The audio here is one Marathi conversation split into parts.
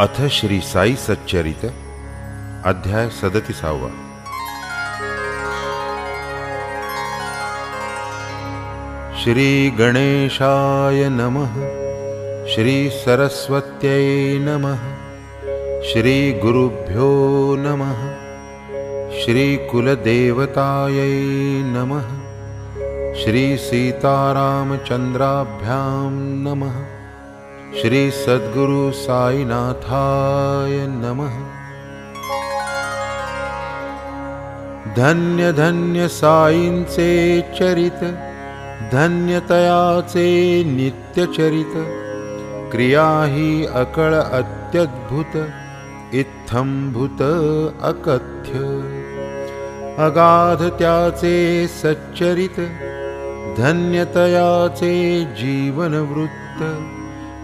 अथ श्री साई सच्चरित अध्याय 37। श्री गणेशाय नमः। श्री सरस्वत्यै नमः। श्री गुरुभ्यो नमः। श्री कुलदेवतायै नमः। श्री सीतारामचंद्राभ्यां नमः। श्री सद्गुरु साईनाथाय नमः। धन्य धन्य साईंचे चरित, धन्यतयाचे नित्यचरित। क्रिया ही अकळ अत्यद्भुत, इत्थंभूत अकथ्य। अगाध त्याचे सच्चरित, धन्यतयाचे जीवनवृत्त।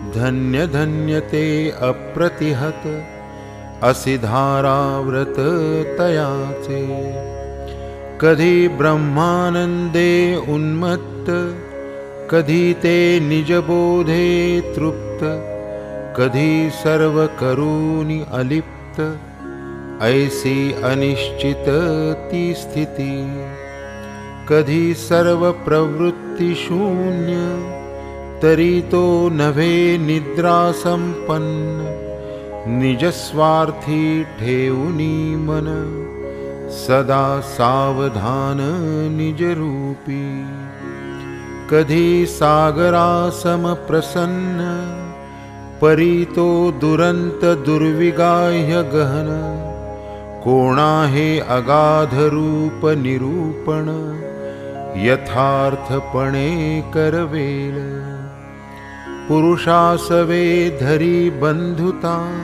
धन्य धन्य ते अप्रतिहत, असि धाराव्रत तयाचे। कधी ब्रह्मानंदे उन्मत्त, कधी ते निजबोधे तृप्त। कधी सर्व करूनि अलिप्त, ऐसी अनिश्चित ती स्थिती। कधी सर्व प्रवृत्ति शून्य, तरी तो नभे निद्रा संपन्न। निजस्वार्थी ठेऊनी मन, सदा सावधान निजरूपी। कधी सागरासम प्रसन्न, परी तो दुरंत दुर्विगाह्य गहन। कोणाहे अगाध रूप निरूपण, यथार्थपणे करवेल। पुरुषासवे धरी बंधुता,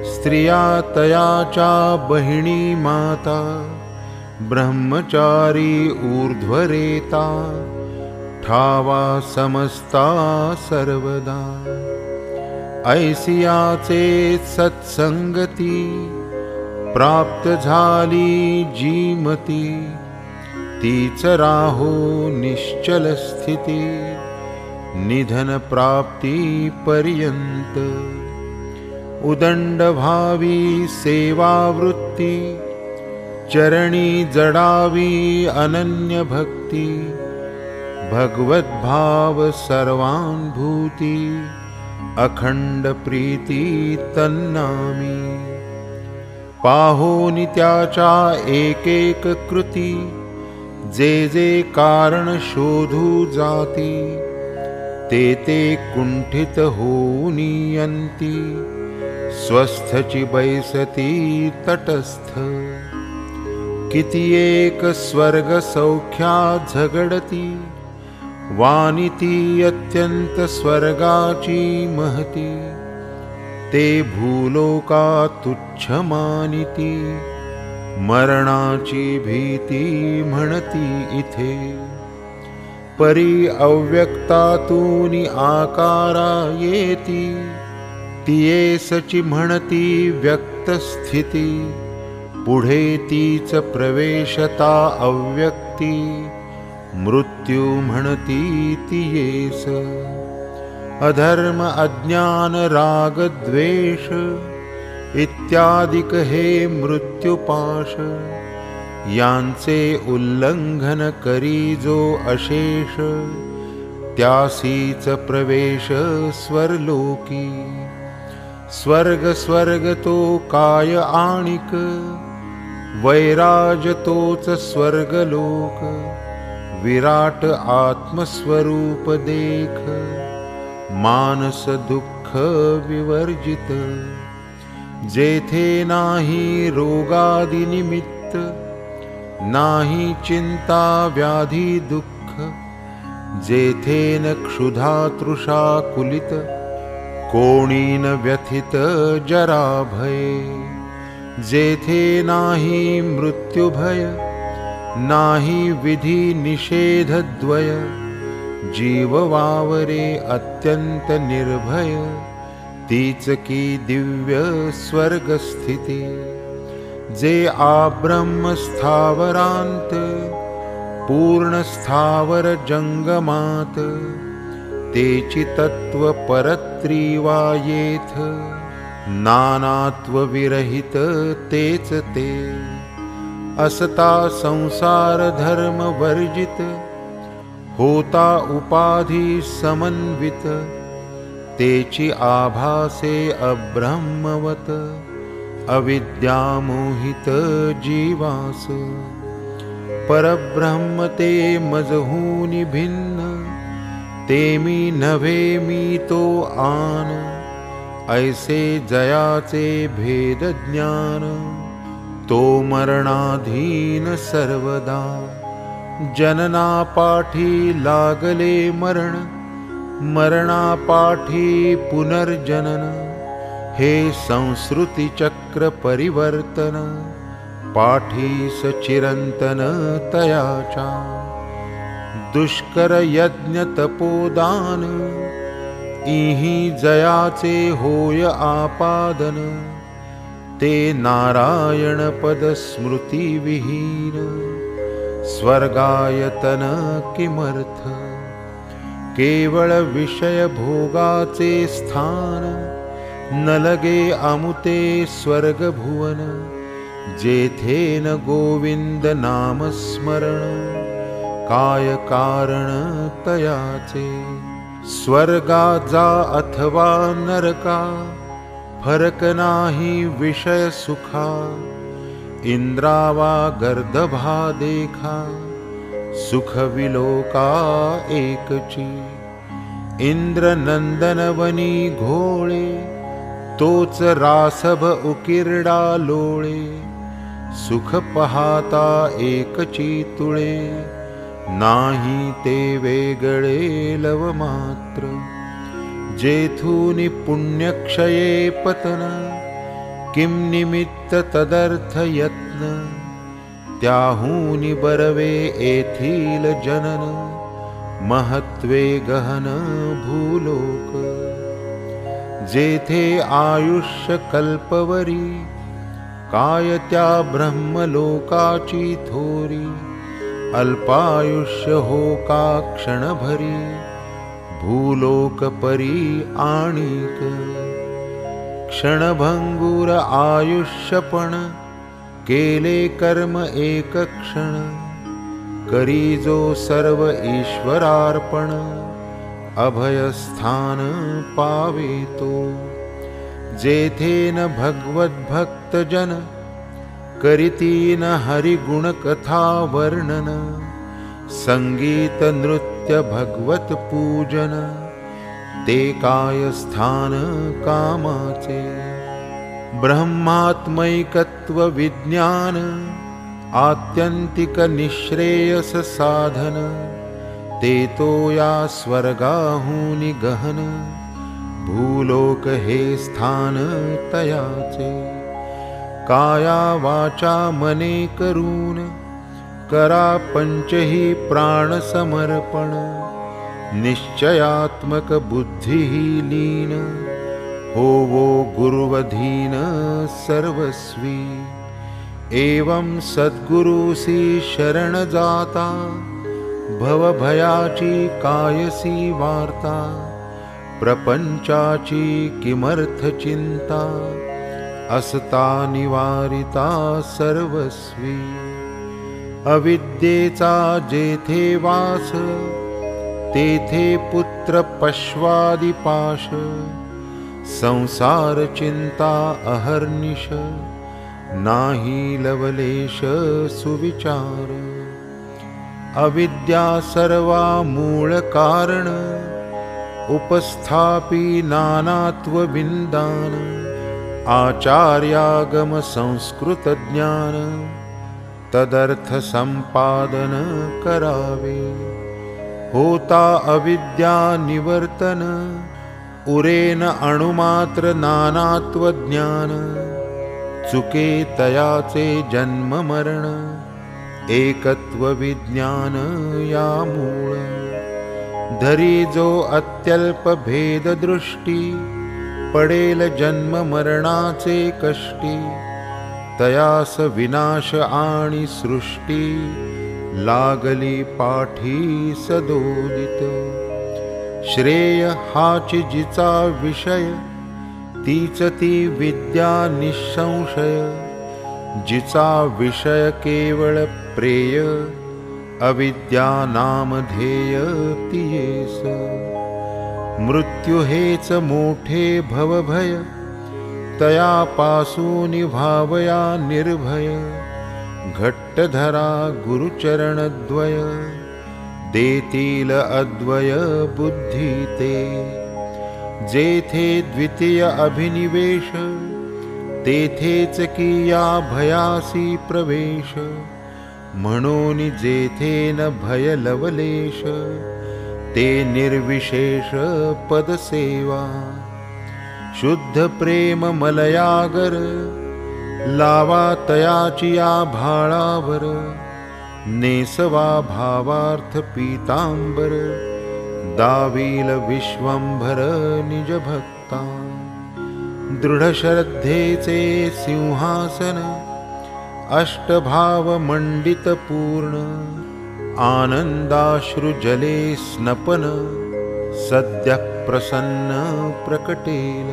स्त्रिया तयाचा बहिणी माता। ब्रह्मचारी ऊर्ध्वरेता, ठावा समस्ता सर्वदा। ऐसियाचे सत्संगती, प्राप्त झाली जीमती। तीच राहो निश्चल स्थिती, निधन प्राप्ती पर्यंत। उदंड भावी सेवावृत्ती, चरणी जडावी अनन्य भक्ती। भगवत भाव सर्वानुभूती, अखंड प्रीती तन्नामी। पाहोनि त्याचा एक एक कृती, जे जे कारण शोधू जाती। ते ते कुंठित होऊनी यंती, स्वस्थची बैसती तटस्थ। किती एक स्वर्ग सौख्या झगडती, वानिती अत्यंत स्वर्गाची महती। ते भूलोका तुच्छ मानिती, मरणाची भीती म्हणती इथे। परी अव्यक्तातूनि आकारा येती, तियेसची म्हणती व्यक्त स्थिती। पुढे तीच प्रवेशता अव्यक्ती, मृत्यू म्हणती तियेस। अधर्म अज्ञान राग द्वेष, इत्यादिक हे मृत्युपाश। यांचे उल्लंघन करी जो अशेष, त्यासीच प्रवेश स्वर्लोकी। स्वर्ग स्वर्ग तो काय आणिक, वैराज तोच स्वर्गलोक। विराट आत्मस्वरूप देख, मानस दुःख विवर्जित। जेथे नाही रोगादि निमित्त, नाही चिंता व्याधी दुःख। जेथे न क्षुधा तृषा कुलित, कोणी न व्यथित जरा भय। जेथे नाही मृत्यु भय, नाही विधी निषेध द्वय। जीव वावरे अत्यंत निर्भय, तीच की दिव्य स्वर्ग स्थिती। जे आब्रह्म स्थावरांत, पूर्ण स्थावर जंगमात। तेची तत्व परत्रीवा येथ, नानात्वविरहित तेच ते, असता संसार धर्म वर्जित, होता उपाधी समन्वित, तेची आभासे अब्रह्मवत, अविद्यामोहित जीवास, परब्रह्म ते मजहूनि भिन्न, तेमी नव्हे मी तो आन, ऐसे जयाचे भेद ज्ञान, तो मरणाधीन सर्वदा, जननापाठी लागले मरण, मरणापाठी पुनर्जनन, हे संस्कृती चक्र परिवर्तन, पाठीस चिरंतन तयाचा, दुष्कर यज्ञ तपोदान, इही जयाचे होय आपादन, ते नारायण पद स्मृती विहीन, स्वर्गायतन किमर्थ, केवळ विषय भोगाचे स्थान, न लगे अमुते स्वर्ग भुवन, जेथे न गोविंद नाम स्मरण, काय कारण तयाचे, स्वर्गा जा अथवा नरका, फरक नाही विषय सुखा, इंद्रावा गर्दभा देखा, सुख विलोका एकची, इंद्र नंदनवनी घोळे, तोच रासभ उकिरडा लोळे, सुख पहाता एकची तुळे, नाही ते वेगळे लव मात्र, जेथूनि पुण्यक्षये पतन, किम निमित्त तदर्थ यत्न, त्याहूनि बरवे येथील जनन, महत्वे गहन भूलोक, जेथे आयुष्य कल्पवरी, काय त्या ब्रह्मलोकाची थोरी, अल्पायुष्य हो का क्षणभरी, भूलोक परी आणिक, क्षणभंगुर आयुष्यपण, केले कर्म एक क्षण, करी जो सर्व ईश्वरार्पण, अभयस्थान पावेतो, जेथे न भगवद्भक्त जन, करीती न हरिगुण कथा वर्णन, संगीत नृत्य भगवत पूजन, ते काय स्थान कामाचे, ब्रह्मात्मैकत्व विज्ञान, आत्यंतिक निश्रेयस साधन, ते तो या स्वर्गाहूनि गहन, भूलोक हे स्थान तयाचे, काया वाचा मने करून, करा पंचही प्राण समर्पण, निश्चयात्मक बुद्धि लीन, होवो गुरुवधीन सर्वस्वी, एवं सद्गुरुसी शरण जाता, भवभयाची कायसी वार्ता, प्रपंचाची किमर्थ चिंता, असता निवारिता सर्वस्वी, अविद्येचा जेथे वास, तेथे पुत्र पश्वादि पाश, संसार चिंता अहर्निश, नाही लवलेश सुविचार, अविद्या सर्वा मूळ कारण, उपस्थापी नानात्व विंदान, आचार्यागम संस्कृत ज्ञान, तदर्थ संपादन करावे, होता अविद्या निवर्तन, उरेन अणुमात्र नानात्व ज्ञान, चुके तयाचे जन्म मरण, एकत्व विज्ञान या मूळ, धरी जो अत्यल्प भेद दृष्टी, पडेल जन्म मरणाचे कष्टी, तयास विनाश आणि सृष्टी, लागली पाठी सदोदित, श्रेय हाची जिचा विषय, तीच ती विद्या निसंशय, जिचा विषय केवळ प्रेय, अविद्या नामधेय तियेस। मृत्यू हेच मोठे भवभय, तयापासून भावया निर्भय। घट्ट धरा गुरुचरणद्वय, देतील अद्वय बुद्धी ते। जेथे द्वितीय अभिनिवेश, तेथेच किया भयासी प्रवेश। म्हणून जेथे न भय लवलेश, ते निर्विशेष पदसेवा। शुद्ध प्रेम मलयागर, लावा तयाचिया भाळावर। नेसवा भावार्थ पीतांबर, दावील विश्वंभर निज भक्ता। दृढ श्रद्धेचे सिंहासन, अष्टभाव मंडित पूर्ण। आनंदाश्रुजले स्नपन, सद्य प्रसन्न प्रकटेल।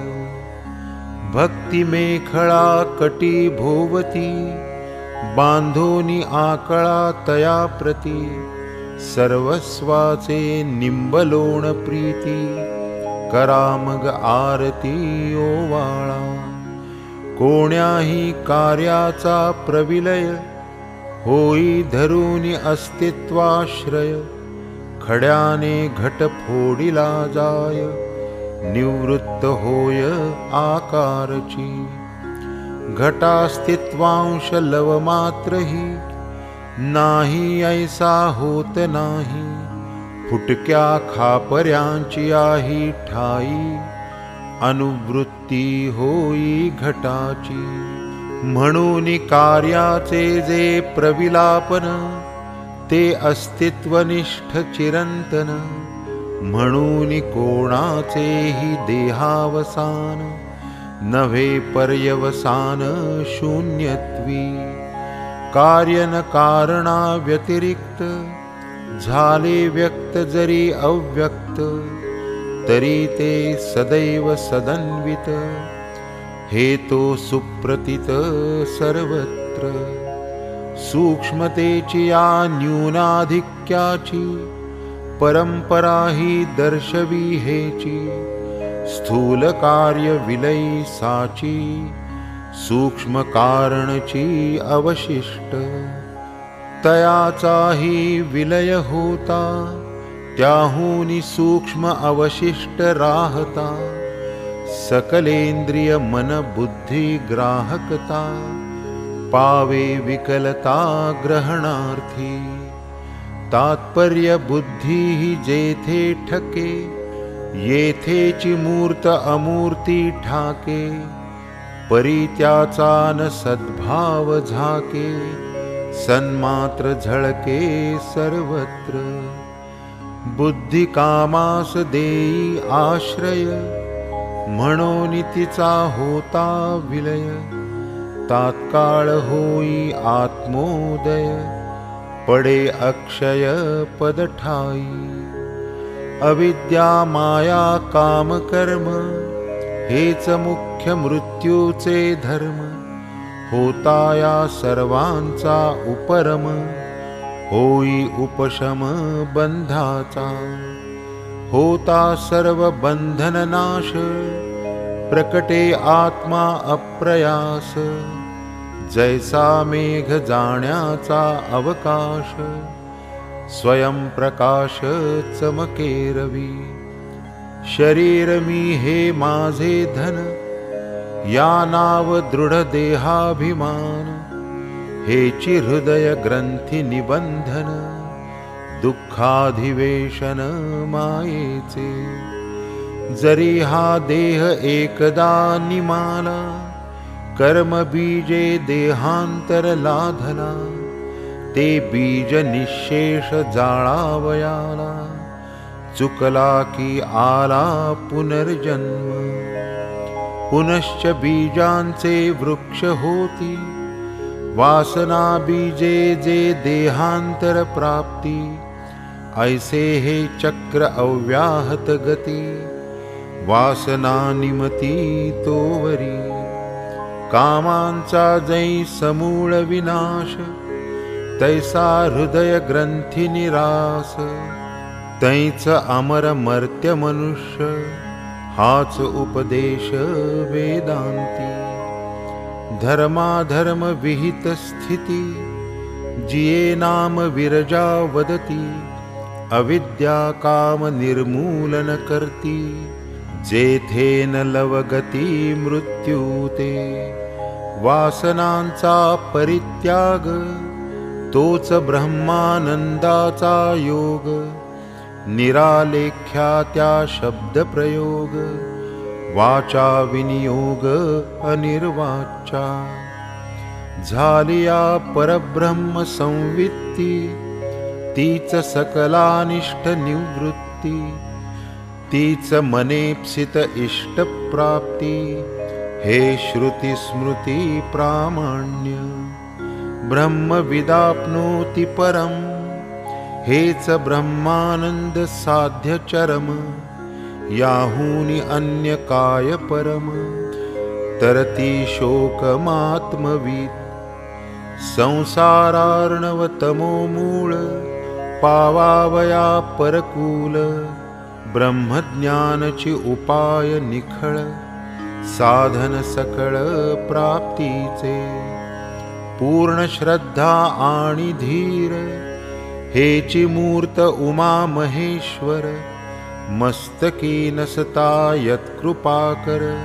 भक्ती मेखळा कटी भोवती, बांधोनी आकळा तया प्रती। सर्वस्वाचे निंबलोण प्रीती, करा मग आरती ओवाळा। कोण्याही कार्याचा प्रविलय, होई धरुनी अस्तित्वाश्रय। खड्याने घट फोडिला जाय, निवृत्त होय आकारची। घटास्तित्वांश लवमात्रही, नाही ऐसा होत नाही। फुटक्या खापर्यांची आहे ठाई, अनुवृत्ती होई घटाची। म्हणून कार्याचे जे प्रविलापन, ते अस्तित्वनिष्ठ चिरंतन। म्हणून कोणाचेही देहावसान, नव्हे पर्यवसान शून्यत्वी। कार्य न कारणा व्यतिरिक्त, झाले व्यक्त जरी अव्यक्त। तरी ते सदैव सदन्वित, हेतो सुप्रतीत सर्वत्र। सूक्ष्मतेची या न्यूनाधिक्याची, परंपरा ही दर्शवी हेची। स्थूल कार्य विलयी साची, सूक्ष्म कारणची अवशिष्ट। तयाचाही विलय होता, त्याहूनी सूक्ष्म अवशिष्ट राहता। सकलेंद्रिय मन बुद्धी ग्राहकता, पावे विकलता ग्रहणार्थी। तात्पर्य बुद्धी ही जेथे ठके, येथेची मूर्त अमूर्ती ठाके। परी त्याचा न सद्भाव झाके, सन्मात्र झळके सर्वत्र। बुद्धी कामास देई आश्रय, म्हणून तिचा होता विलय। तात्काळ होई आत्मोदय, पडे अक्षय पद ठाई। अविद्या माया काम कर्म, हेच मुख्य मृत्यूचे धर्म। होता या सर्वांचा उपरम, होई उपशम बंधाचा। होता सर्व बंधन नाश, प्रकटे आत्मा अप्रयास। जैसा मेघ जाण्याचा अवकाश, स्वयं प्रकाश चमके रवी। शरीर मी हे माझे धन, या नाव दृढ देहाभिमान। हेची हृदय ग्रंथी निबंधन, दुःखाधिवेशन मायेचे। जरी हा देह एकदा निमाला, कर्म बीजे देहांतर लाधला। ते बीज निशेष जाळावयाला, चुकला की आला पुनर्जन्म। पुनश्च बीजांचे वृक्ष होती, वासना बीजे जे देहांतर प्राप्ती। ऐसे हे चक्र अव्याहत गती, वासना निमती तोवरी, कामांचा जै समूळ विनाश, तैसा हृदय ग्रंथी निरास, तैच अमर मर्त्य मनुष्य, हाच उपदेश वेदांती। धर्माधर्म विहित स्थिती, जिये नाम विरजा वदती, अविद्या काम निर्मूलन करती, जेथेन लवगती मृत्यूते। वासनांचा परित्याग, तोच ब्रह्मानंदाचा योग, निरालेख्या त्या शब्द प्रयोग, वाचा विनियोग अनिर्वाचा। झालिया परब्रह्म संवित्ती, तीच सकलानिष्ठ निवृत्ती, तीच मनेप्सित इष्ट प्राप्ती, हे श्रुती स्मृती प्रामाण्य। ब्रह्मविदाप्नोति परम, हेच ब्रह्मानंद साध्य चरम, याहुनी अन्य काय परम, तरती शोकमात्मवीत। संसारार्णव तमोमूळ, पावावया परकूल, ब्रह्मज्ञानची उपाय निखळ, साधन सकळ प्राप्तीचे। पूर्ण श्रद्धा आणि धीर, हेची मूर्त उमा महेश्वर, मस्तकी नसता यत्कृपाकर,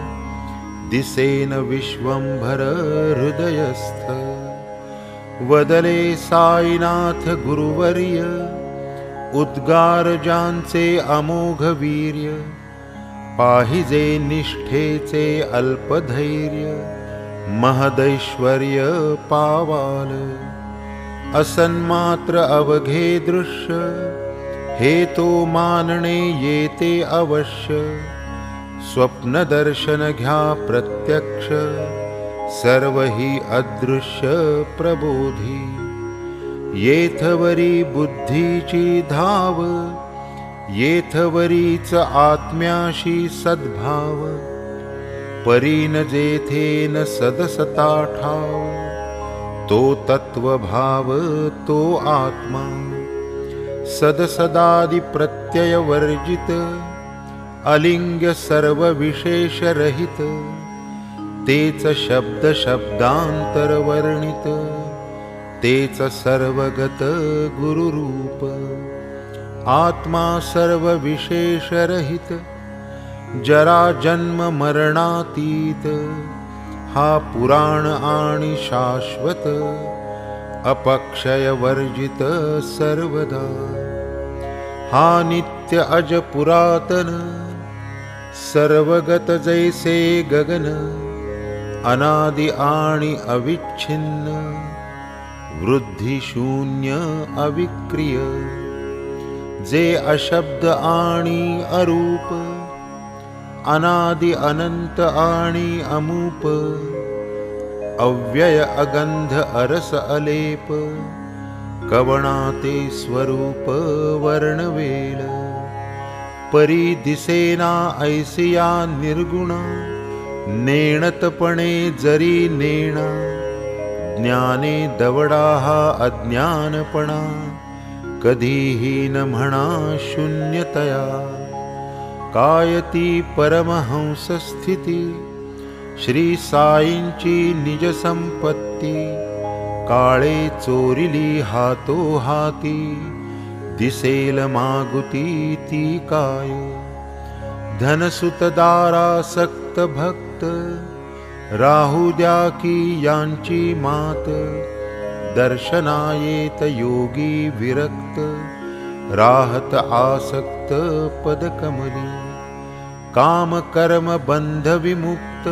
दिसेन विश्वंभर हृदयस्थ। वदले साईनाथ गुरुवर्य, उद्गार ज्यांचे अमोघ वीर्य, पाहिजे निष्ठेचे अल्पधैर्य, महदैश्वर्य पावाल। असन्मात्र अवघे दृश्य, हे तो मानणे येते अवश्य, स्वप्न दर्शन घ्या प्रत्यक्ष, सर्व ही अदृश्य प्रबोधी। येथवरी बुद्धीची धाव, येथवरीच आत्म्याशी सद्भाव, परीन जेथेन सदसता ठाव, तो तत्वभाव तो आत्मा। सदसदादि प्रत्यय वर्जित, अलिंग्य सर्व विशेष रहित, तेच शब्द शब्दांतर वर्णित, तेच सर्वगत गुरुरूप। आत्मा सर्व विशेष रहित, जरा जन्म मरणातीत, हा पुराण आणि शाश्वत, अपक्षय वर्जित सर्वदा। हा नित्य अज पुरातन, सर्वगत जैसे गगन, अनादि आणि अविच्छिन्न, वृद्धी शून्य अविक्रिय। जे अशब्द आणि अरूप, अनादि अनंत आणि अमूप, अव्यय अगंध अरस अलेप, कवणाते स्वरूप वर्णवेल। परी दिसेना ऐसिया निर्गुणा, नेणतपणे जरी नेणा, ज्ञाने दवडा हा अज्ञानपणा, कधीही न म्हणा शून्यतया। कायती परमहंस स्थिती, श्री साईंची निज संपत्ती, काळे चोरिली हातो हाती, दिसेल मागुती ती काय। धनसुत दारासक्त भक्त, राहू द्या की यांची मात, दर्शनायेत योगी विरक्त, राहत आसक्त पदकमली। काम कर्म बंध विमुक्त,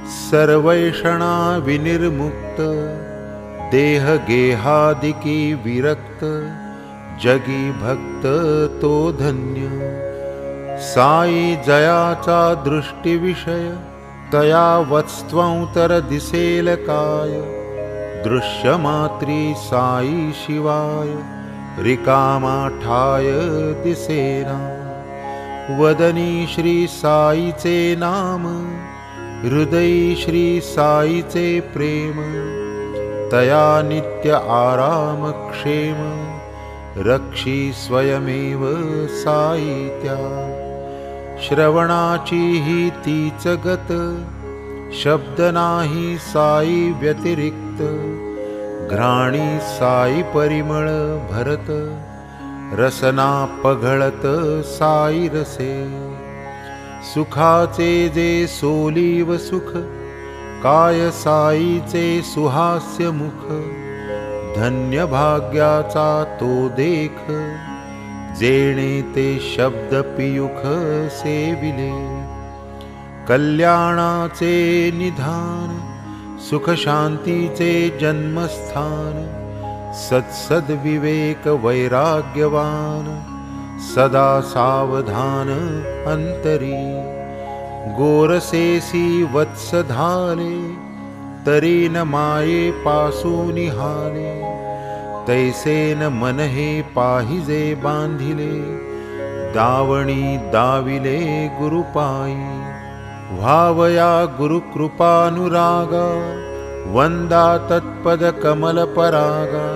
सर्वैषणा विनिर्मुक्त, देह गेहादिकी विरक्त, जगी भक्त तो धन्य। साई जयाचा दृष्टी विषय, तया वत्स्त्वंतर दिसेल काय, दृश्यमात्री साई शिवाय, रिकामा ठाय दिसेना। वदनी श्री साईचे नाम, हृदयी श्री साईचे प्रेम, तया नित्य आराम क्षेम, रक्षी स्वयमेव साई त्या। श्रवणाची ही तीच गत, शब्द नाही साई व्यतिरिक्त, घ्राणी साई परिमळ भरत, रसना पघळत साई रसे। सुखाचे जे सोलीव सुख, काय साईचे सुहास्य मुख, धन्य भाग्याचा तो देख, जेणे ते शब्द पियुख सेविले। कल्याणाचे निधान, सुख शांतीचे जन्मस्थान, सत्सद्विवेक वैराग्यवान, सदा सावधान अंतरी। गोरसेसी वत्स धाले, तरी न माये पासून हाले, तैसे न मन हे पाहिजे बांधिले, दावणी दाविले गुरुपायी। व्हावया गुरुकृपानुरागा, वंदा तत्पद कमल परागा,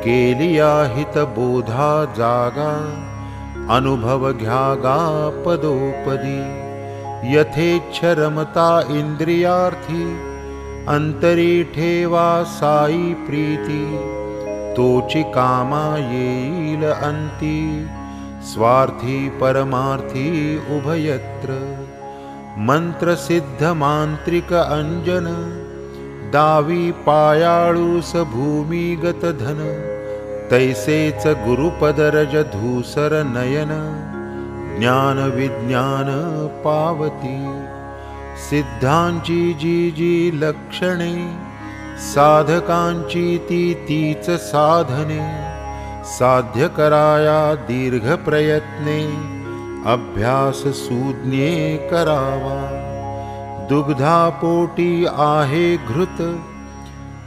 केलिया हित बोधा जागा, अनुभव घ्यागा पदोपदी। यथेच्छ रमता इंद्रियार्थी, अंतरी ठेवा साई प्रीती, तोची कामा येईल अंती, स्वार्थी परमार्थी उभयत्र। मंत्र सिद्ध मांत्रिक अंजन, दावी पायाळूस भूमिगत धन, तैसेच गुरुपदरज धूसर नयन, ज्ञान विज्ञान पावती। सिद्धांची जी जी लक्षणे, साधकांची ती तीच साधने, साध्य कराया दीर्घ प्रयत्ने, अभ्यास सुज्ञे करावा। दुग्धापोटी आहे घृत,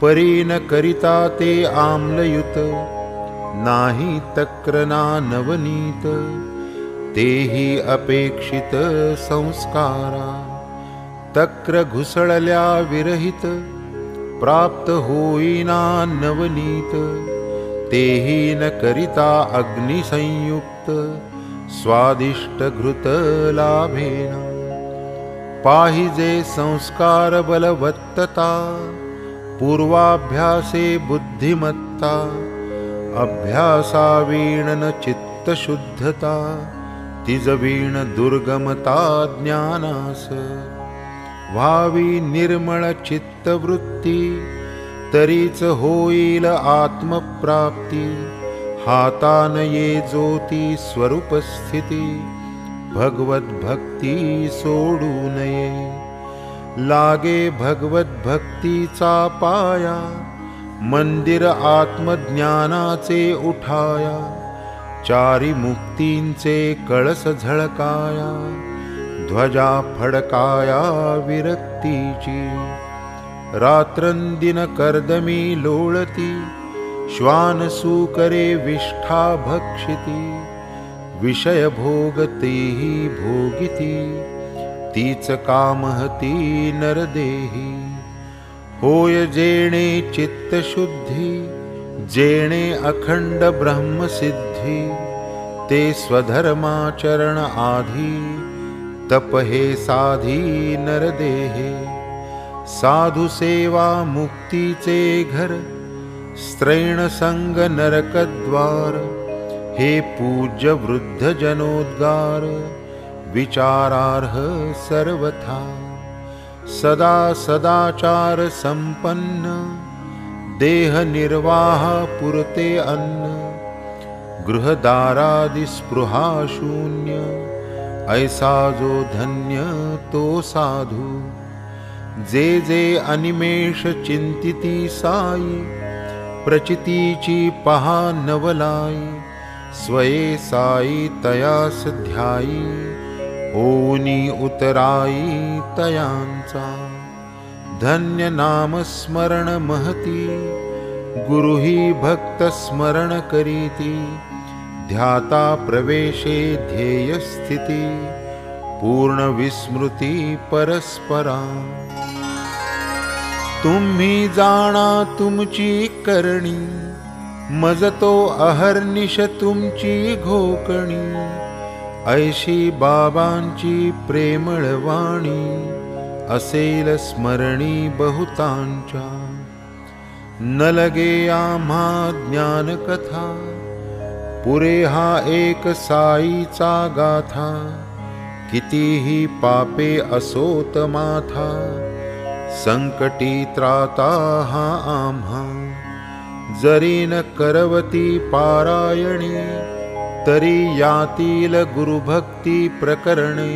परी न करिता ते आम्लयुत, नाही तक्रना नवनीत, तेही अपेक्षित संस्कारा। तक्र घुसळल्या विरहित, प्राप्त होईना नवनीत, तेही न करिता अग्निसंयुक्त, स्वादिष्ट घृत लाभेना। पाहिजे संस्कार बलवत्तता, पूर्वाभ्यासे बुद्धिमत्ता, अभ्यासावीण न चित्तशुद्धता, तिजवीण दुर्गमता ज्ञानास। व्हावी निर्मळ चित्तवृत्ती, तरीच होईल आत्मप्राप्ती, हातान ये ज्योती स्वरूपस्थिती, भगवत भक्ती सोडू नये। लागे भगवत भक्तीचा पाया, मंदिर आत्मज्ञानाचे उठाया, चारी मुक्तींचे कळस झळकाया, ध्वजा फडकाया विरक्तीची। रात्रंदिन कर्दमी लोळती, श्वान सुकरे विष्ठा भक्षिती, विषय भोगतेही भोगिती, तीच कामहती नरदेही। होय जेणे चित्तशुद्धी, जेणे अखंड ब्रह्मसिद्धी, ते स्वधर्माचरण आधी, तप हे साधी नरदेहे। साधु सेवा मुक्तीचे घर, स्त्रैण संग नरकद्वार, हे पूज्य वृद्ध जनोद्गार, विचारार्ह सर्वथा। सदा सदाचार संपन्न, देह निर्वाह पुरते अन्न, गृहदारादि स्पृहा शून्य, ऐसा जो धन्य तो साधू। जे जे अनिमेष चिंतिती साई, प्रचितीची पहा नवलाई, स्वये साई तयास ध्यायी, होनी उतराई तयांचा। धन्य नाम स्मरण महती, गुरुही भक्त स्मरण करीती, ध्याता प्रवेशे ध्येयस्थिती पूर्ण विस्मृती परस्परा। तुम्ही जाणा तुमची करणी मजतो अहर्निश तुमची घोकणी। ऐशी बाबांची प्रेमळवाणी असेल स्मरणी बहुतांच्या। न लगे आम्हा ज्ञान कथा पुरे हा एक साईचा गाथा। कितीही पापे असोत माथा संकटी त्राता हा आम्हा। जरी न करवती पारायणी तरी यातील गुरुभक्ती प्रकरणे।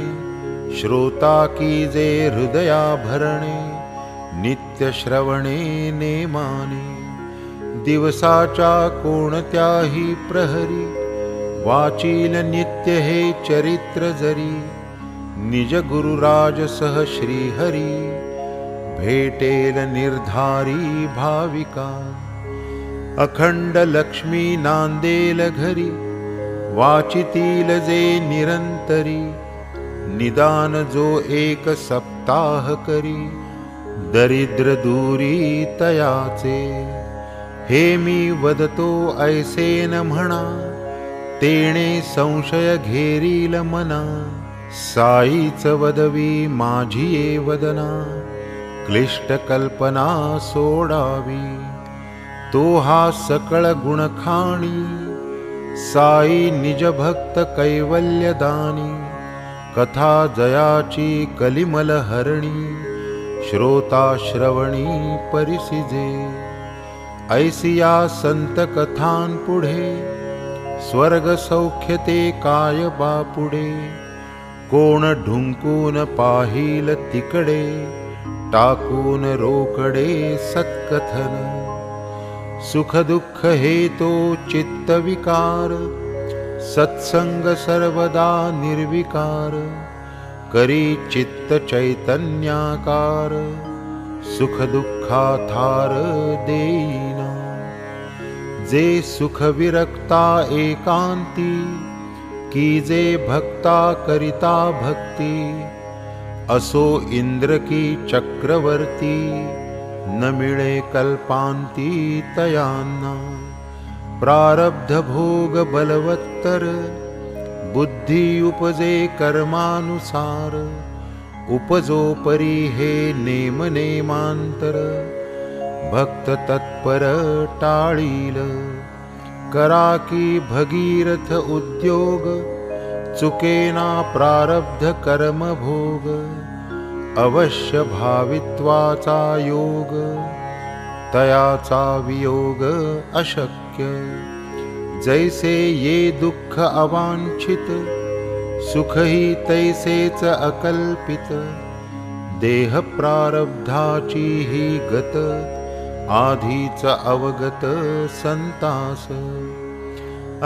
श्रोता की जे हृदया भरणे नित्य श्रवणे नेमाने। दिवसाच्या कोणत्याही प्रहरी वाचील नित्य हे चरित्र जरी। निज गुरुराज सह श्रीहरी भेटेल निर्धारी भाविका। अखंड लक्ष्मी नांदेल घरी वाचितील जे निरंतरी। निदान जो एक सप्ताह करी दरिद्र दूरी तयाचे। हे मी वदतो ऐसे न म्हणा तेणे संशय घेरील मना। साईच वदवी माझी ये वदना क्लिष्ट कल्पना सोडावी। तो हा सकळ गुणखाणी साई निज भक्त कैवल्यदानी। कथा जयाची कलिमल हरणी श्रोता श्रवणी परिसिजे। ऐसिया संत कथांपुढे स्वर्ग सौख्य ते काय बापुडे। कोण ढुंकून पाहिल तिकडे टाकून रोकडे सत्कथन। सुख दुःख हेतो चित्त विकार सत्संग सर्वदा निर्विकार। करी चित्त चैतन्याकार सुख दुःखाधार देईना। जे सुख विरक्ता एकांती की जे भक्ता करिता भक्ती। असो इंद्र की चक्रवर्ती न मिळे कल्पांती तयांना। प्रारब्ध भोग बलवत्तर बुद्धी उपजे कर्मानुसार। उपजो परी हे नेम नेमांतर भक्त तत्पर टाळील। करा की भगीरथ उद्योग चुकेना प्रारब्ध कर्म भोग। अवश्य भावित्वाचा योग तयाचा वियोग अशक्य। जैसे ये दुःख अवांछित सुखही तैसेच अकल्पित। देह प्रारब्धाची ही गत आधीच अवगत संतास।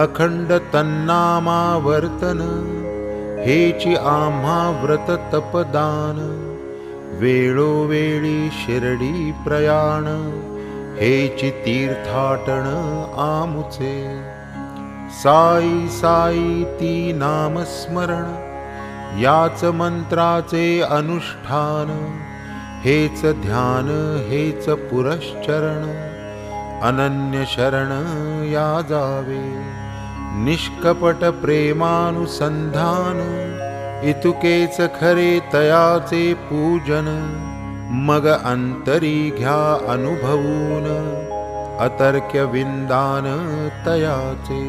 अखंड तन्नामावर्तन हेची आम्हा व्रत तपदान। वेळोवेळी शिर्डी प्रयाण हेची तीर्थाटन आमुचे। साई साई ती नामस्मरण याच मंत्राचे अनुष्ठान। हेच ध्यान हेच पुरश्चरण अनन्य शरण या जावे। निष्कपट प्रेमानुसंधान इतुकेच खरे तयाचे पूजन। मग अंतरी घ्या अनुभवून अतर्क्य विंदान तयाचे।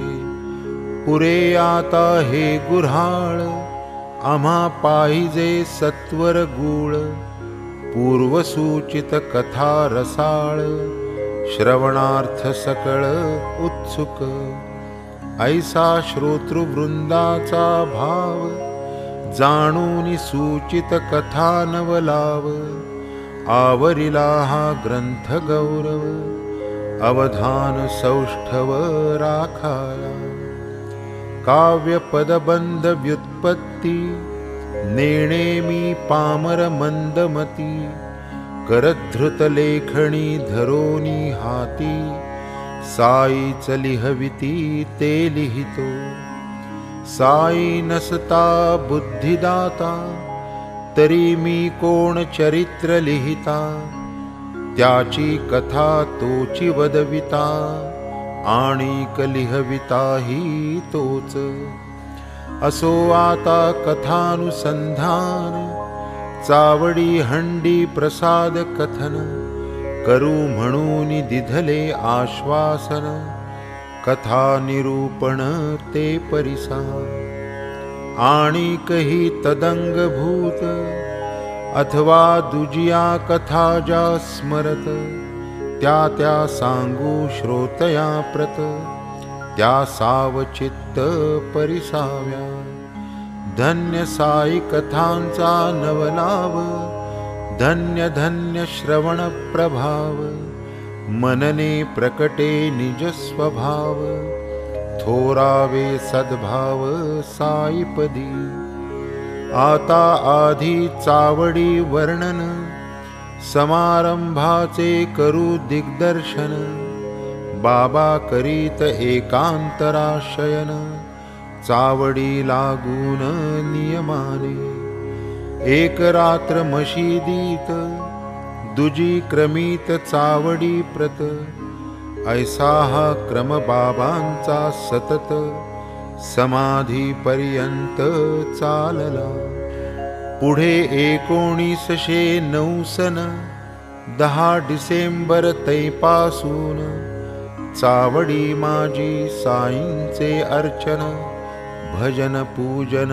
पुरे आता हे गुऱ्हाळ आम्हा पाहिजे सत्वर गूळ। पूर्वसूचित कथा रसाळ श्रवणार्थ सकळ उत्सुक। ऐसा श्रोतृवृंदाचा भाव जाणून सूचित कथा नवलाव। आवरिला हा ग्रंथ गौरव अवधान सौष्ठव राखाया। काव्य पदबंध व्युत्पत्ती नेणेमी पामर मंदमती। करधृत लेखणी धरोनी हाती साईच लिहविती ते लिहितो, साई नसता बुद्धिदाता, तरी मी कोण चरित्र लिहिता, त्याची कथा तोची वदविता, आणिक लिहविता ही तोच। असो आता कथानुसंधान, चावडी हंडी प्रसाद कथन, करू म्हणून दिधले आश्वासन, कथा निरूपण ते परिसा। आणिकही तदंगभूत, अथवा दुजिया कथा ज्या स्मरत, त्या त्या सांगू श्रोतया प्रत, त्या सावचित्त परिसाव्या। धन्य साई कथांचा नवलाव, धन्य धन्य श्रवण प्रभाव, मनने प्रकटे निज स्वभाव, थोरावे सद्भाव साईपदी। आता आधी चावडी वर्णन, समारंभाचे करू दिग्दर्शन, बाबा करीत एकांतरा शयन, चावडी लागून नियमाने। एक रात्र मशिदीत, दुजी क्रमित चावडी प्रत, ऐसा हा क्रम बाबांचा सतत, समाधी पर्यंत चालला। पुढे 1909 सन 10 डिसेंबर तैपासून, चावडी माझी साईंचे अर्चन, भजन पूजन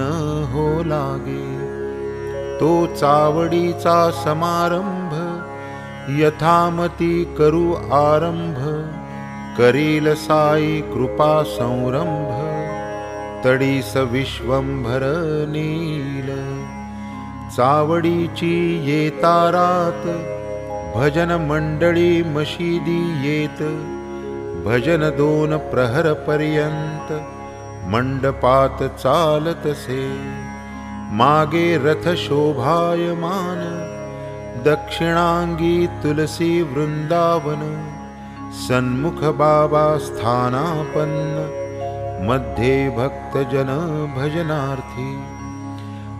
हो लागे। तो चावडीचा समारंभ, यथामती करू आरंभ, करील साई कृपा संरंभ, तडीस विश्वंभर नील। चावडीची येता रात, भजन मंडळी मशिदी येत, भजन 2 प्रहर पर्यंत, मंडपात चालतसे। मागे रथ शोभायमान, दक्षिणांगी तुलसी वृंदावन, सन्मुख बाबा स्थानापन्न, मध्ये भक्तजन भजनार्थी।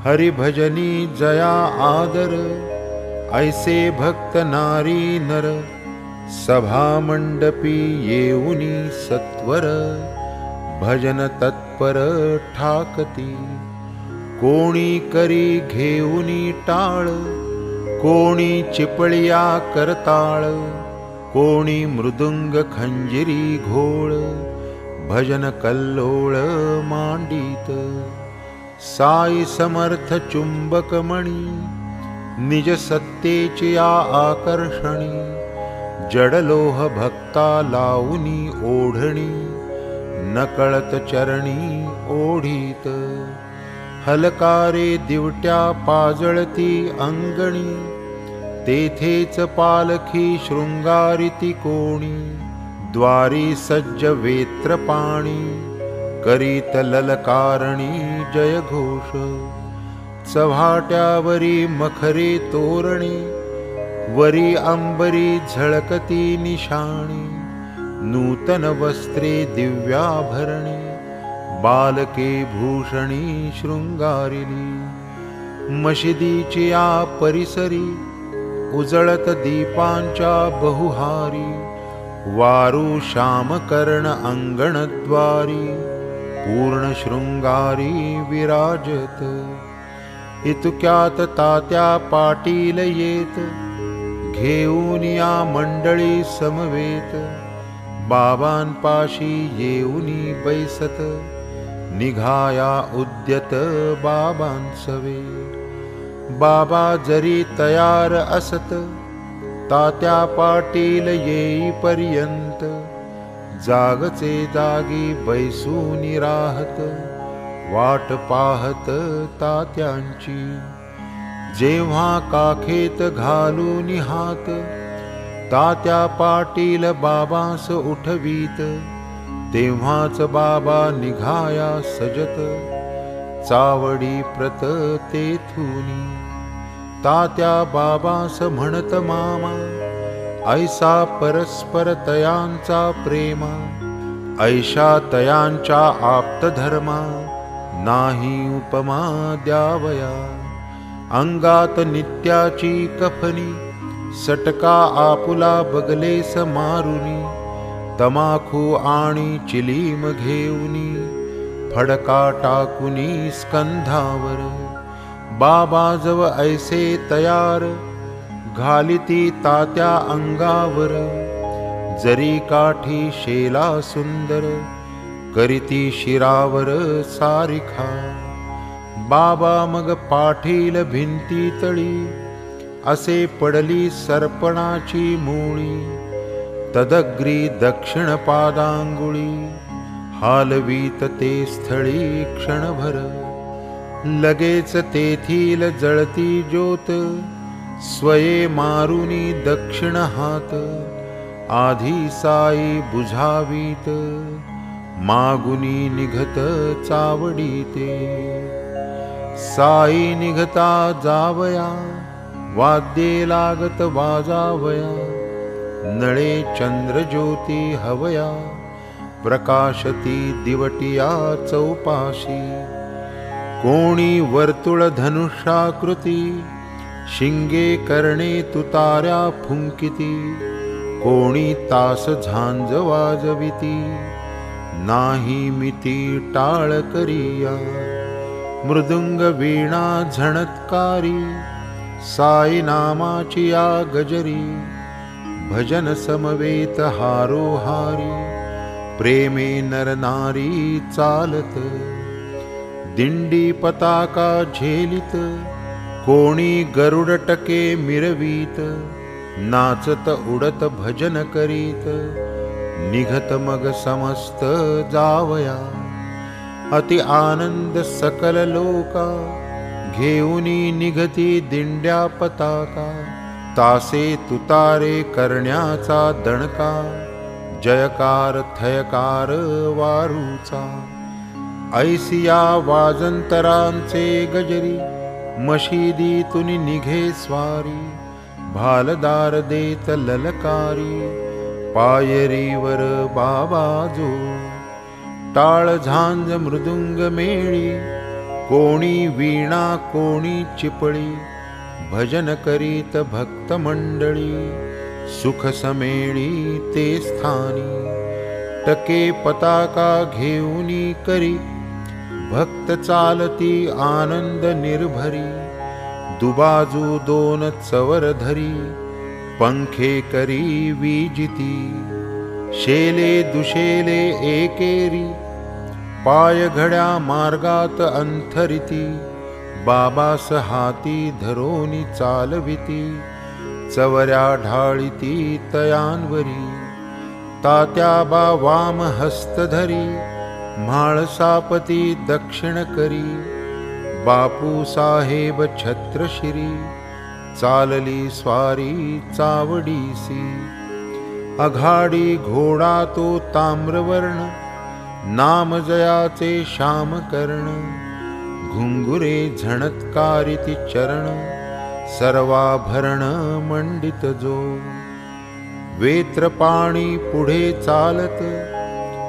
हरिभजनी जया आदर, ऐसे भक्त नारी नर, सभा मंडपी येऊनी सत्वर, भजन तत्पर ठाकती। कोणी करी घेऊनी टाळ, कोणी चिपळिया करताळ, कोणी मृदुंग खंजिरी घोळ, भजन कल्लोळ मांडीत। साई समर्थ चुंबकमणी, निज सत्तेची आकर्षणी, जडलोह भक्ता लावूनी ओढणी, नकळत चरणी ओढीत। हलकारे दिवट्या पाजळती अंगणी, तेथेच पालखी शृंगारिती कोणी, द्वारी सज्ज वेत्रपाणी, करीत ललकारणी जयघोष। चव्हाट्यावरी मखरे तोरणी, वरी अंबरी झळकती निशाणी, नूतन वस्त्रे दिव्याभरणी, बालके भूषणी शृंगारिली। मशिदीची या परिसरी, उजळत दीपांच्या बहुहारी, वारू श्यामकर्ण अंगणद्वारी, पूर्ण शृंगारी विराजत। इतक्यात तात्या पाटील येत, घेऊन या मंडळी समवेत, बाबांपाशी येऊनी बैसत, निघाया उद्यत बाबांसवे। बाबा जरी तयार असत, तात्या पाटील येईपर्यंत, जागचे जागी बैसूनी राहत, वाट पाहत तात्यांची। जेव्हा काखेत घालून हात, तात्या पाटील बाबांस उठवीत, तेव्हाच बाबा निघाया सजत, चावडी प्रत तेथुनी। तात्या बाबांस म्हणत मामा, ऐसा परस्पर तयांचा प्रेमा, ऐशा तयांच्या आप्तधर्मा, नाही उपमा द्यावया. अंगात नित्याची कफनी, सटका आपुला बगलेस मारुनी, तमाखू आणि चिलीम घेऊनी, फडका टाकुनी स्कंधावर. बाबाजव ऐसे तयार, घालिती तात्या अंगावर. जरी काठी शेला सुंदर, करीती शिरावर सारिखा. बाबा मग पाठील भिंती तळी, असे पडली सर्पणाची मुळी. तदग्री दक्षिण पादांगुळी, हालवीत ते स्थळी क्षणभर. लगेच तेथील जळती ज्योत, स्वये मारुनी दक्षिण हात. आधी साई बुझावीत, मागुनी निघत चावडीते. साई निघता जावया, वाद्ये लागत वाजावया. नळे चंद्रज्योती हवया, प्रकाशती दिवटिया चौपाशी. कोणी वर्तुळ धनुष्याकृती, शिंगे करणे तुतार्या फुंकिती. कोणी तास झांज वाजविती, नाही मिती टाळ करिया. मृदुंग वीणा झणत्कारी, साई नामाची या गजरी. भजन समवेत हारोहारी, प्रेमे नरनारी चालत. दिंडी पताका झेलित, कोणी गरुड टके मिरवीत. नाचत उडत भजन करीत, निघत मग समस्त जावया. अति आनंद सकल लोका, घेऊनी निघती दिंड्या पताका. तासे तुतारे करण्याचा दणका, जयकार थयकार वारूचा. ऐसिया वाजंतरांचे गजरी, मशिदीतून निघे स्वारी. भालदार देत ललकारी, पायरीवर बाबाजो. टाळ झांज मृदुंग मेळी, कोणी वीणा कोणी चिपळी. भजन करीत भक्त मंडळी, सुख समेळी ते स्थानी. टके पताका घेऊनी करी, भक्त चालती आनंद निर्भरी. दुबाजू दोन चवर धरी, पंखे करी विजिती. शेले दुशेले एकेरी, पाय घड्या मार्गात अंथरिती. बाबास हाती धरोनी चालविती, चवऱ्या ढाळिती तयांवरी. तात्या बा वाम हस्त धरी, म्हाळसापती दक्षिण करी. बापू साहेब छत्रशिरी, चालली स्वारी चावडीसी. आघाडी घोडा तो ताम्रवर्ण, नाम जयाचे श्यामकर्ण. घुंगुरे झणत्कारिती चरण, सर्वाभरण मंडित जो. वेत्रपाणी पुढे चालत,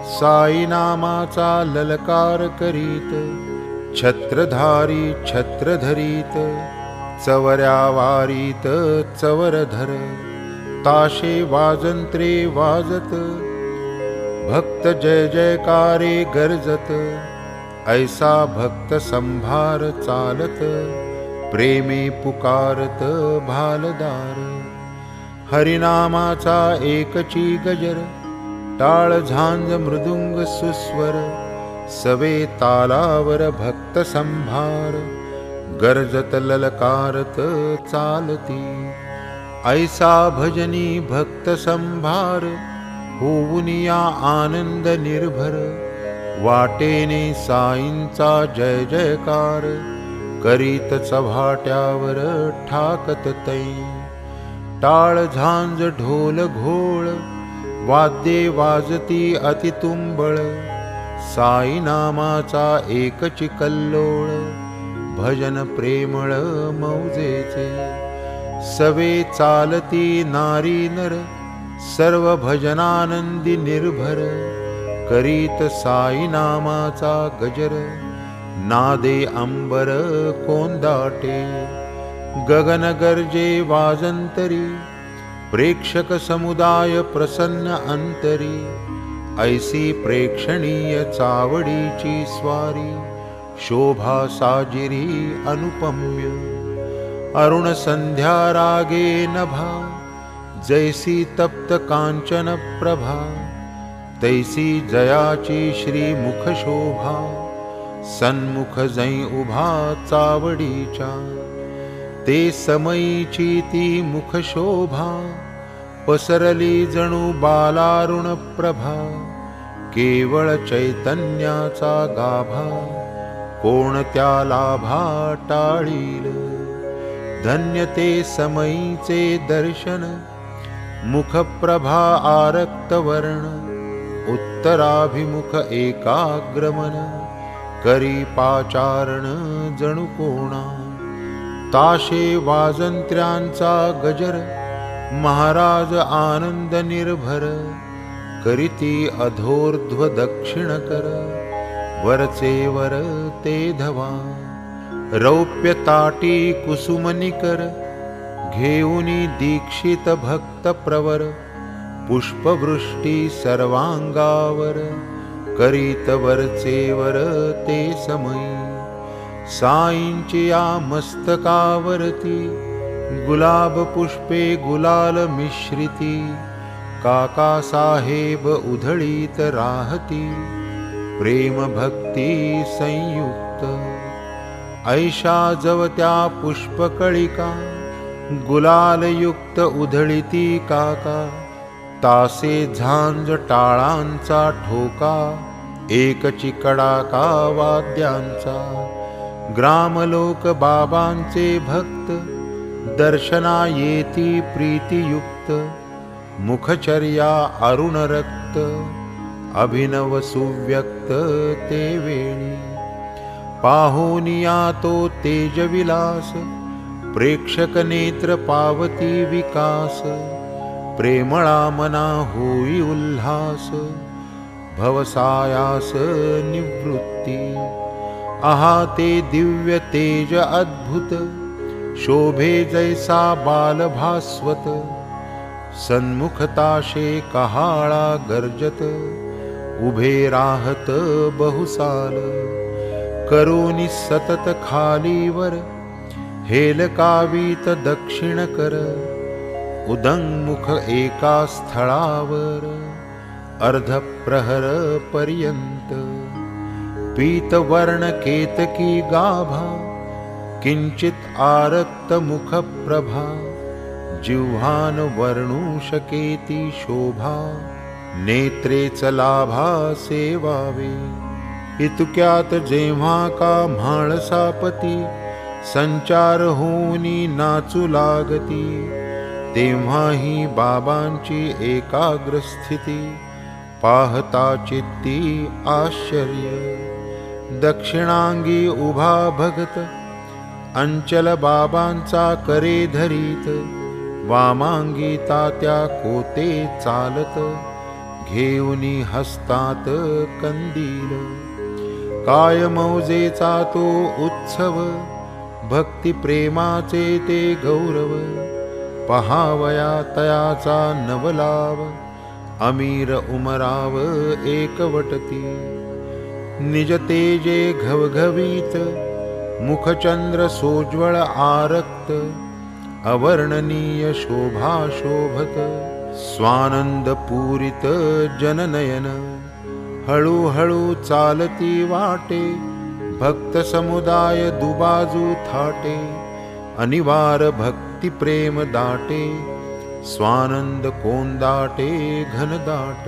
साई नामाचा ललकार करीत. छत्रधारी छत्र धरीत, चवऱ्या वारीत चवरधर. ताशे वाजंत्रे वाजत, भक्त जय जयकारे गरजत. ऐसा भक्त संभार चालत, प्रेमे पुकारत भालदार. हरिनामाचा एकची गजर, टाळ झांज मृदुंग सुस्वर. सवे तालावर भक्त संभार, गरजत ललकारत चालती. ऐसा भजनी भक्त संभार, होऊनिया आनंद निर्भर. वाटेने साईंचा जय जयकार, करीत चव्हाट्यावर ठाकत तै. टाळ झांज ढोल घोळ, वाद्ये वाजती अतितुंबळ. साई नामाचा एकची कल्लोळ, भजन प्रेमळ मौजेचे. सवे चालती नारी नर, सर्व भजनानंदी निर्भर, करीत साई नामाचा गजर, नादे अंबर कोंदाटे, गगन गर्जे वाजंतरी, प्रेक्षक समुदाय प्रसन्न अंतरी, ऐसी प्रेक्षणीय चावडीची स्वारी, शोभा साजिरी अनुपम्य, अरुण संध्या रागे नभा, जैसी तप्त कांचन प्रभा, तैसी जयाची श्रीमुख शोभा, सन्मुख जै उभा चावडीच्या, ते समयीची ती मुख शोभा, पसरली जणू बालारुण प्रभा, केवळ चैतन्याचा गाभा, कोण त्या लाभा टाळील, धन्य ते समयीचे दर्शन, मुखप्रभा आरक्त वर्ण, उत्तराभिमुख एकाग्रमन, करी पाचारण जणू कोणा, ताशे वाजंत्र्यांचा गजर, महाराज आनंद निर्भर, करीती अधोर्ध्व दक्षिण कर, वरचे वर ते धवा, रौप्य ताटी कुसुमनिकर, घेऊनी दीक्षित भक्त प्रवर, पुष्पवृष्टी सर्वांगावर, करीत वरचे वर ते समयी, साईंची या मस्तकावरती, गुलाब पुष्पे गुलाल मिश्रिती, काका साहेब उधळीत राहती, प्रेम भक्ती संयुक्त, ऐशा जवत्या पुष्पकळिका, गुलालयुक्त उधळीती काका, तासे झांज टाळांचा ठोका, एकची कडाका वाद्यांचा, ग्रामलोक बाबांचे भक्त, दर्शना येती प्रीतियुक्त, मुखचर्या अरुण रक्त, अभिनव सुव्यक्त ते वेळी, पाहुनिया तो तेजविलास, प्रेक्षक नेत्र पावती विकास, प्रेमळा मना होई उल्हास, भवसायास निवृत्ती, आहा ते दिव्य तेज अद्भुत, शोभे जैसा बाल भास्वत, सन्मुखताशे कहाळा गर्जत, उभे राहत बहुसाल, करोनी सतत खालीवर, हेलकावीत दक्षिण कर, उदंगमुख एका स्थळावर, अर्धप्रहर पर्यंत, पीतवर्ण केतकी गाभा, किंचित आरक्त मुख प्रभा, जिव्हान वर्णू शकेती शोभा, नेत्रेच लाभा सेवावे, इतक्यात जेव्हा का म्हाळसापती, संचार होऊनी नाचू लागती, तेव्हा ही बाबांची एकाग्र स्थिती, पाहता चित्ती आश्चर्य, दक्षिणांगी उभा भगत, अंचल बाबांचा करे धरीत, वामांगी तात्या कोते चालत, घेऊनी हस्तात कंदील, काय मौजेचा तो उत्सव, भक्ती प्रेमाचे ते गौरव, पहावया तयाचा नवलाव, अमीर उमराव एकवटती, निज तेजे घवघवीत, मुखचंद्र सोज्वळ आरक्त, अवर्णनीय शोभा शोभत, स्वानंद पूरित जननयन, हळूहळू चालती वाटे, भक्त समुदाय दुबाजू थाटे, अनिवार भक्ती प्रेम दाटे, स्वानंद कोंदाटे घनदाट,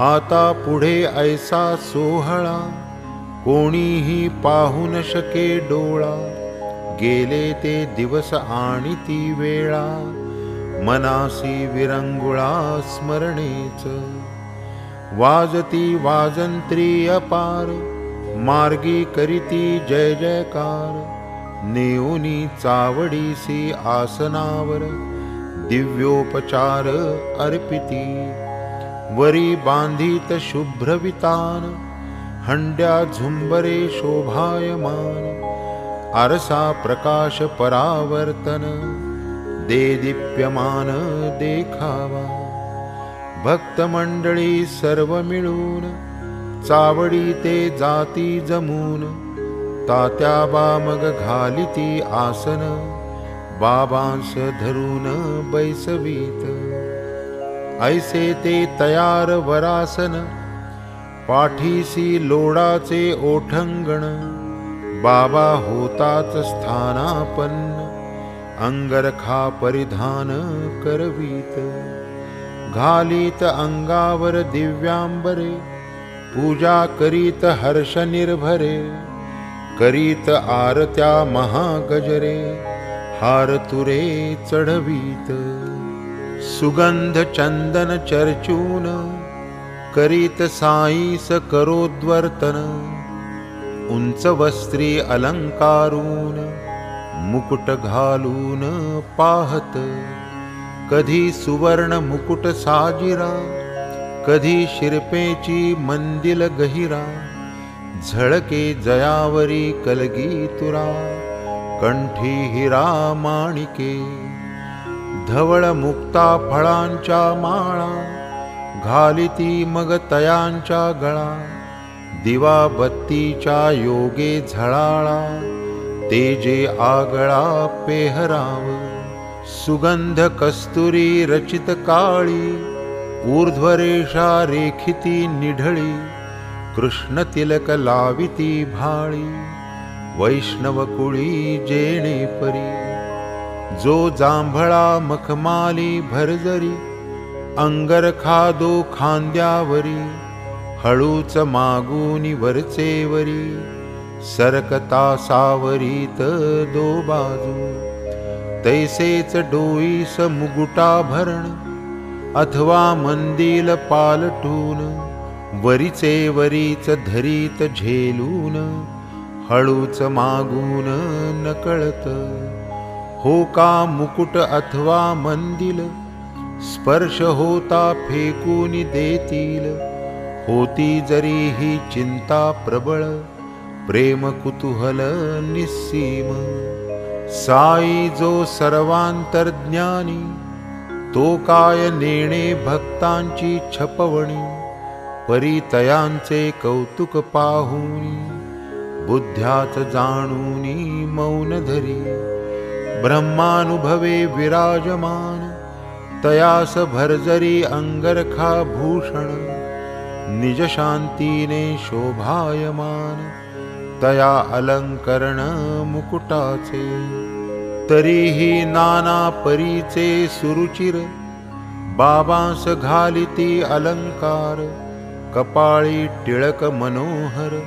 आता पुढे ऐसा सोहळा, कोणीही पाहू न शके डोळा, गेले ते दिवस आणि ती वेळा, मनासी विरंगुळा स्मरणेच, वाजती वाजंत्री अपार, मार्गी करीती जय जयकार, नेऊनी चावडीसी आसनावर दिव्योपचार अर्पिती, वरी बांधित शुभ्रवितान हंड्या झुंबरे शोभायमान, आरसा प्रकाश परावर्तन दे दीप्यमान देखावा। भक्त मंडळी सर्व मिळून चावडी ते जाती जमून, तात्या बामग घालिती आसन बाबांस धरून बैसवीत। ऐसे ते तयार वरासन पाठीसी लोडाचे ओठंगण, बाबा होताच स्थानापन्न अंगरखा परिधान करवीत। घालीत अंगावर दिव्यांबरे पूजा करीत हर्ष निर्भरे, करीत आरत्या महागजरे हार तुरे चढवीत। सुगंध चंदन चर्चून करीत साईस करोद्वर्तन, उंच वस्त्री अलंकारून मुकुट घालून पाहत। कधी सुवर्ण मुकुट साजिरा, कधी शिरपेची मंदिल गहिरा, झळके जयावरी कलगी तुरा कंठी हिरा माणिके। धवळ मुक्ता फळांच्या माळा घालिती मग तयांच्या गळा, दिवा बत्तीच्या योगे झळाळा तेजे आगळा पेहराव। सुगंध कस्तुरी रचित काळी ऊर्ध्वरेषा रेखिती निढळी, कृष्ण तिलक लाविती भाळी वैष्णव कुळी जेणे परी। जो जांभळा मखमाली भरजरी अंगरखा दो खांद्यावरी, हळूच मागूनी वरचेवरी सरकता सावरीत दो बाजू। तैसेच डोईस मुकुटाभरण अथवा मंदिल पालटून, वरीचे वरीच धरीत झेलून हळूच मागून नकळत। हो का मुकुट अथवा मंदिल स्पर्श होता फेकून देतील, होती जरी ही चिंता प्रबळ प्रेम कुतूहल निस्सीम। साई जो सर्वांतर्ज्ञानी, तो काय नेणे भक्तांची छपवणी, परितयांचे कौतुक पाहुनी बुद्ध्याच जाणूनी मौन धरी। ब्रह्मानुभवे विराजमान तयास भरजरी अंगरखा भूषण, निज शांतीने शोभायमान तया अलंकरण मुकुटाचे। तरीही नाना परीचे सुरुचिर बाबांस घालिती अलंकार, कपाळी टिळक मनोहर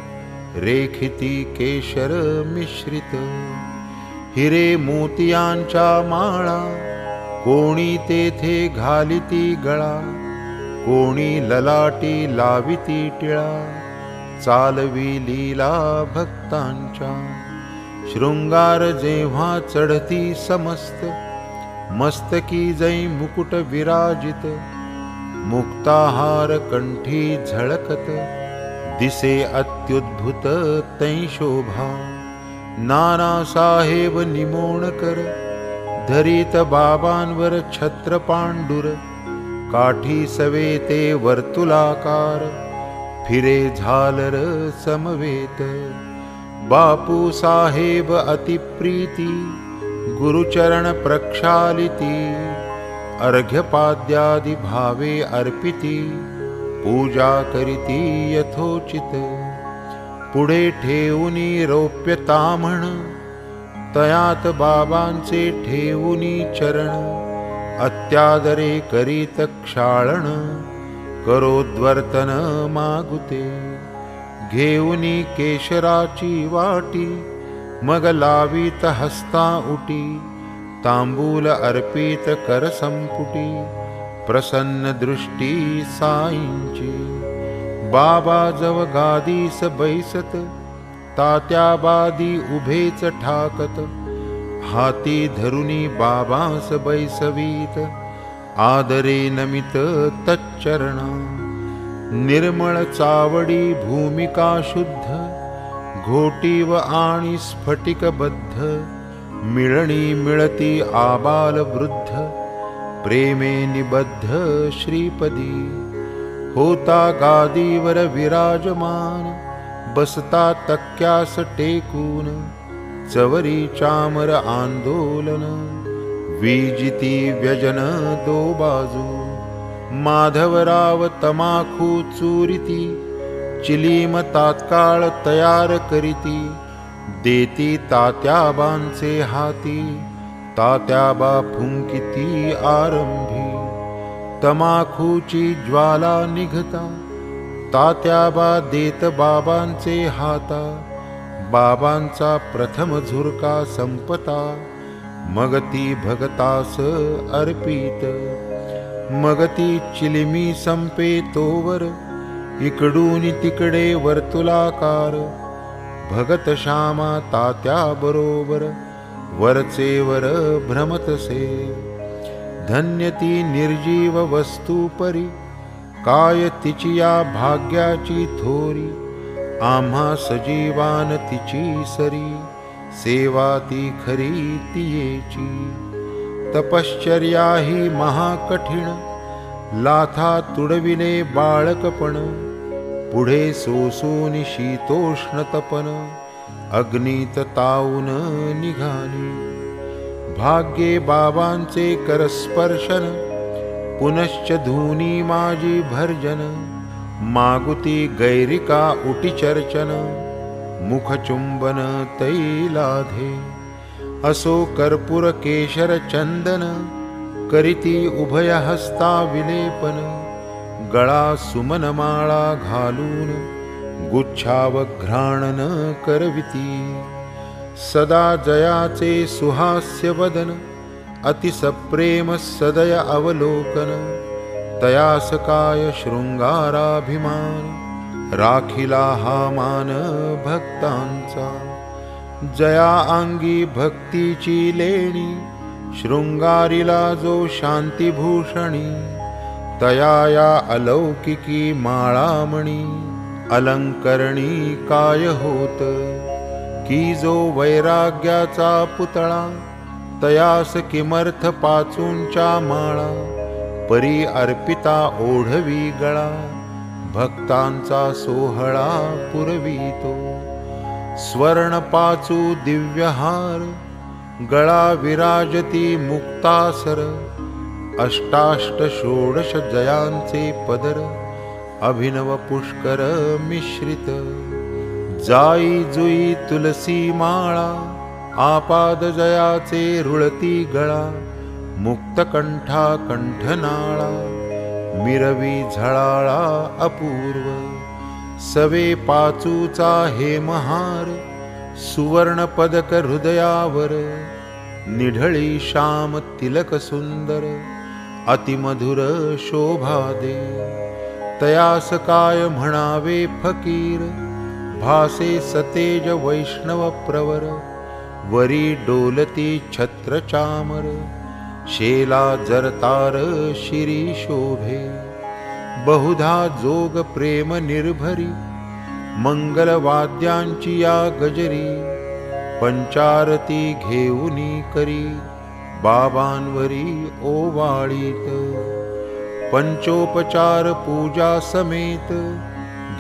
रेखिती केशर मिश्रित। हिरे मोतियांच्या माळा कोणी तेथे घालिती गळा, कोणी ललाटी लाविती टिळा चालवी लीला भक्तांच्या। शृंगार जेव्हा चढती समस्त मस्तकी जै मुकुट विराजित, मुक्ताहार कंठी झळकत दिसे अत्युद्भुत तै शोभा। नाना साहेब निमोणकर धरीत बाबांवर छत्र पांडुर, काठी सवेते वर्तुलाकार फिरे झालर समवेत। बापू साहेब अतिप्रीती गुरुचरण प्रक्षालिती, अर्घ्यपाद्यादि भावे अर्पिती पूजा करीती यथोचित। पुढे ठेवूनी रौप्य ताम्हण तयात बाबांचे ठेवूनी चरण, अत्यादरे करीत क्षाळण करोद्वर्तन मागुते। घेऊनी केशराची वाटी मग लावीत हस्ता उटी, तांबूल अर्पित कर संपुटी प्रसन्न दृष्टी साईंची। बाबा जव गादीस बैसत तात्याबादी उभेच ठाकत, हाती धरुनी बाबांस बैसवीत, आदरे नमित तच्चरणा. निर्मळ चावडी भूमिका शुद्ध, घोटीव आणि स्फटिकबद्ध, मिळणी मिळती आबाल वृद्ध, प्रेमे निबद्ध श्रीपदी. होता गादीवर विराजमान, बसता तक्क्यास टेकून, चवरी चामर आंदोलन, विजिती व्यजन दो बाजू. माधवराव तमाखू चुरिती, चिलीम तात्काळ तयार करीती, देती तात्याबांचे हाती, तात्याबा फुंकिती आरंभी. तमाखूची ज्वाला निघता, तात्याबा देत बाबांचे हाता, बाबांचा प्रथम झुरका संपता, मग ती भगतास अर्पित. मग ती चिलिमी संपे तोवर, इकडून तिकडे वर्तुलाकार, भगत श्यामा तात्या बरोबर, वरचे वर भ्रमतसे. धन्य ती निर्जीव वस्तू परी, काय तिची या भाग्याची थोरी, आम्हा सजीवान तिची सरी, सेवा ती खरी तियेची. तपश्चर्या ही महाकठीण, लाथा तुडविले बाळकपण, पुढे सोसून शीतोष्ण तपन, अग्नीत तावून निघाली. भाग्ये बाबांचे करस्पर्शन, पुनश्च धुनी माझी भर्जन, मागुती गैरिका उटिचर्चन, मुखचुंबन तैलाधे. असो कर्पूर केशर चंदन, करीती उभय हस्ता विलेपन, गळा सुमनमाळा घालून, गुच्छावघ्राणन करविती. सदा जयाचे सुहास्य वदन, अतिसप्रेम सदय अवलोकन, तयास काय शृंगाराभिमान, राखिला हा मान भक्तांचा. जया अंगी भक्तीची लेणी, शृंगारीला जो शांतिभूषणी, तया या अलौकिकी माळामणी, अलंकरणी काय होत. की जो वैराग्याचा पुतळा, तयास किमर्थ पाचूंच्या माळा, परी अर्पिता ओढवी गळा, भक्तांचा सोहळा पुरवितो. स्वर्ण पाचू दिव्यहार, गळा विराजती मुक्तासर, अष्टाष्ट षोडश जयांचे पदर, अभिनव पुष्कर मिश्रित. जाई जुई तुलसी माळा, आपाद जयाचे रुळती गळा, मुक्तकंठा कंठनाळा, मिरवी झळाळा अपूर्व. सवे पाचूचा हेमहार, सुवर्ण पदक हृदयावर, निढळी श्याम तिलक सुंदर, अतिमधुर शोभा दे. तयास काय म्हणावे फकीर, भासे सतेज वैष्णव प्रवर, वरी डोलती छत्र चामर, शेला जरतार शिरी शोभे. बहुधा जोग प्रेम निर्भरी, मंगलवाद्यांची या गजरी, पंचारती घेऊनी करी, बाबांवरी ओवाळीत. पंचोपचार पूजा समेत,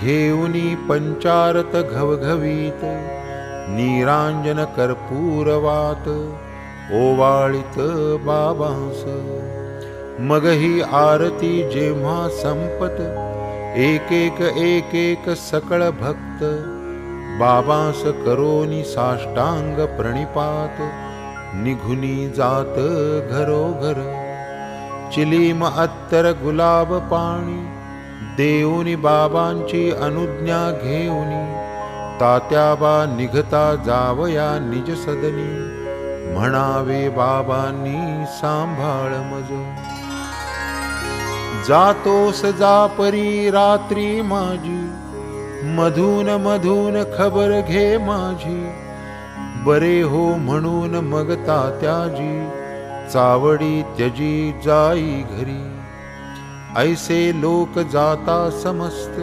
घेऊनी पंचारत घवघवीत, निरांजन कर्पूरवात, ओवाळीत बाबांस. मग ही आरती जेव्हा संपत, एक एक एक एक सकळ भक्त, बाबांस करोनी साष्टांग प्रणिपात, निघुनी जात घरोघर. चिलीम अत्तर गुलाब पाणी, देऊनी बाबांची अनुज्ञा घेऊनी, तात्याबा निघता जावया निज सदनी, म्हणावे बाबांनी सांभाळ मज. जातोस जा परी रात्री माझी, मधून मधून खबर घे माझी, बरे हो म्हणून मग तात्याजी चावडी त्यजी जाई घरी। ऐसे लोक जाता समस्त,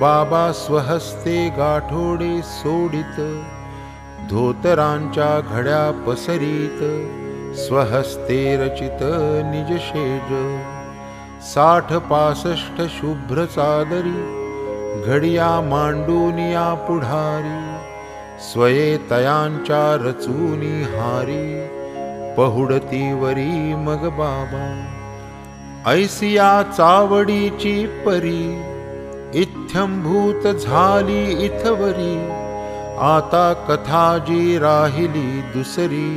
बाबा स्वहस्ते गाठोडे सोडित, धोतरांच्या घड्या पसरीत, स्वहस्ते रचित निज शेज। 60-65 शुभ्र चादरी, घडिया मांडूनिया पुढारी, स्वये तयांच्या रचूनी हारी, पहुडतीवरी मग बाबा। ऐसिया चावडीची परी, इत्थंभूत झाली इथवरी, आता कथा जी राहिली दुसरी,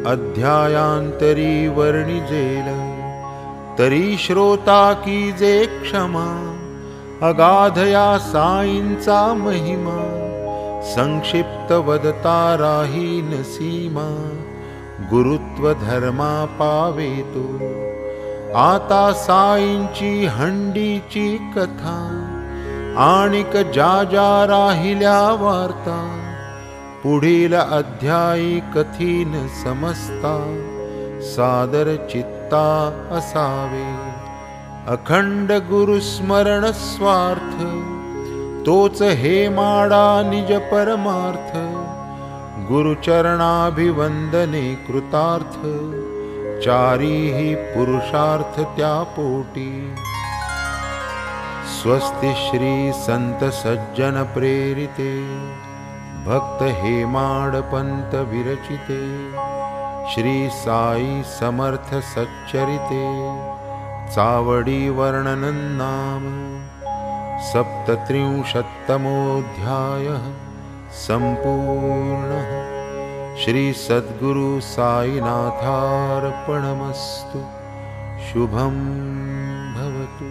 अध्यायांतरी वर्णिजेल, तरी श्रोता की जे क्षमा, अगाधया साईंचा महिमा, संक्षिप्त वदता राहीन सीमा, गुरुत्व धर्मा पावेतो। आता साईंची हंडीची कथा, आणिक ज्या ज्या राहिल्या वार्ता, पुढील अध्यायी कथीन समजता, सादर चित्ता असावे। अखंड गुरुस्मरण स्वार्थ, तोच हे माडा निज परमार्थ, गुरुचरणाभिवंदने कृतार्थ, चारीही पुरुषार्थ त्या पोटी। स्वस्ति श्री संत सज्जन प्रेरिते, भक्त हेमाडपंत विरचिते, श्री साई समर्थ सच्चरिते, चावडी वर्णनं नाम 37तमोऽध्यायः सम्पूर्णः। श्री सद्गुरु साईनाथार्पणमस्तु। शुभं भवतु।